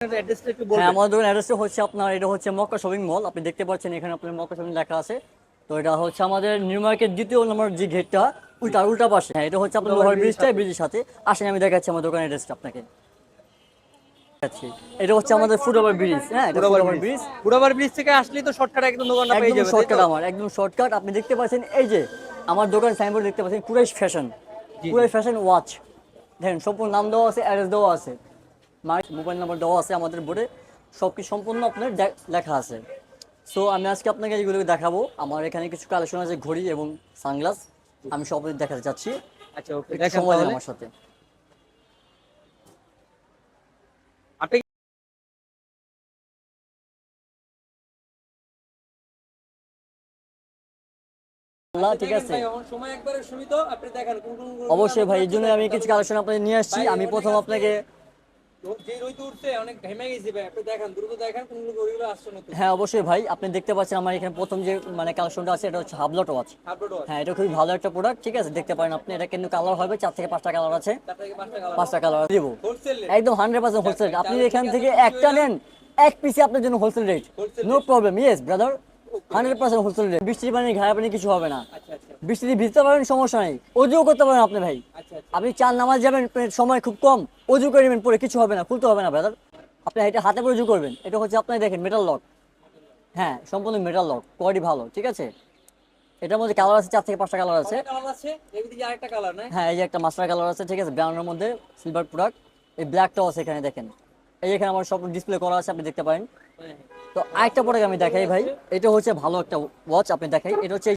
অ্যাড্রেসটা একটু হ্যাঁ, বলবেন? আমাদের দোকান অ্যাড্রেসটা হচ্ছে আপনার, এটা হচ্ছে মক্কা শপিং মল। আপনি দেখতে পাচ্ছেন এখানে আপনার মক্কা শপিং লেখা আছে। তো এটা হচ্ছে আমাদের নিউ মার্কেট দ্বিতীয় নম্বর যে গেটটা, উল্টা পাশে। হ্যাঁ, এটা হচ্ছে আপনার ফুটওভার লোহার ব্রিজের ব্রিজটা, সাথে। ব্রিজের সাথে। আসেন আমি দেখাচ্ছি আমার দোকানের অ্যাড্রেসটা আপনাকে দেখাচ্ছি। এটা হচ্ছে আমাদের ফুটওভার ব্রিজ। হ্যাঁ, এটা foot over foot over bridge. Bridge. Foot over bridge থেকে আসলেই তো শর্টকাট একদম দোকানটা পেয়ে একদম যাবে, তাই শর্টকাট তো? আমার, একদম শর্টকাট। আপনি দেখতে পাচ্ছেন এই যে আমার দোকান সাইনবোর্ড দেখতে পাচ্ছেন, কুরাইশ ফ্যাশন। জি, জি। Quraish fashion watch. দেখেন সম্পূর্ণ নাম দেওয়া আছে, অ্যাড্রেস দেওয়া আছে, মোবাইল নাম্বার দেওয়া আছে আমাদের বোর্ডে। সব কিছু সম্পূর্ণ আপনার লেখা আছে। সো আমি আজকে আপনাকে এগুলোকে দেখাবো। আমার এখানে কিছু কালেকশন আছে, ঘড়ি এবং সানগ্লাস। আমি সব দেখাতে চাচ্ছি। আচ্ছা, ওকে, একটু দেখান সময় দিন তাহলে। আমার সাথে। আপনি আল্লাহ, ঠিক আছে। ভাই, আমার সময় একবারে সীমিত, আপনি দেখান কোন কোন গরুগুলো অবশ্যই ভাই, আলোচনা এই আছে জন্য আমি দেখেন কিছু তাহলে বলুন। কালেকশন আপনাদের নিয়ে আসছি। ভাই আমি অনেক প্রথম আজকে আপনাকে, যে রইতে উঠছে অনেক ঘেমে গেছি ভাই, আপনি দেখান, দ্রুত দেখান কোন কোন গরুগুলো আসছে নতুন। হ্যাঁ অবশ্যই ভাই, আপনি দেখতে পাচ্ছেন আমার এখানে প্রথম যে কালেকশনটা আছে, এটা হচ্ছে হাবলট ওয়াচ। আপডেট আছে। হ্যাঁ, এটা খুবই ভালো একটা প্রোডাক্ট, ঠিক আছে। দেখতে পারেন আপনি, এটা কিন্তু কালার হবে 4 থেকে 5টা কালার আছে। 4 থেকে 5টা কালার 5টা আছে। কালার দিব হোলসেল রেট। একদম 100% যাক হোলসেল। ভাই, আপনি তাহলে ঠিক এখান আছে, থেকে খুশি একটা হইলাম। নেন, এক পিসে আপনার জন্য wholesale rate. Wholesale no rate. Problem, yes brother. Okay ভাই। 100% হোলসেল রেট। বৃষ্টির পানি, ঘায়া পানি কিছু হবে না। আচ্ছা, আচ্ছা। বৃষ্টিতে ভিজতে পারেন, সমস্যা নেই। অজুও করতে পারেন আপনি ভাই। আচ্ছা, আচ্ছা। আপনি চার নামাজ যাবেন, সময় খুব কম, অজু করে নেবেন, পরে কিছু হবে না, খুলতে হবে না ব্রাদার। আপনি এটা হাতে করে অজু করবেন। এটা হচ্ছে আপনি দেখেন মেটাল লক। হ্যাঁ, সম্পূর্ণ মেটাল লক, কোয়ালিটি ভালো, ঠিক আছে। এটার মধ্যে কালার আছে 4 থেকে 5টা কালার আছে। কয়টা কালার আছে? এদিকে আরেকটা কালার না? হ্যাঁ, এই যে একটা মাস্টার কালার আছে, ঠিক আছে, ব্রাউনের মধ্যে সিলভার প্রোডাক্ট। এই ব্ল্যাকটাও আছে এখানে দেখেন। এই যে এখানে আমার সব ডিসপ্লে করা আছে, আপনি দেখতে পারেন। হ্যাঁ, হ্যাঁ। তো আরেকটা প্রোডাক্ট আমি দেখাই ভাই। এটা হচ্ছে ভালো একটা ওয়াচ, আপনি দেখাই। এটা হচ্ছে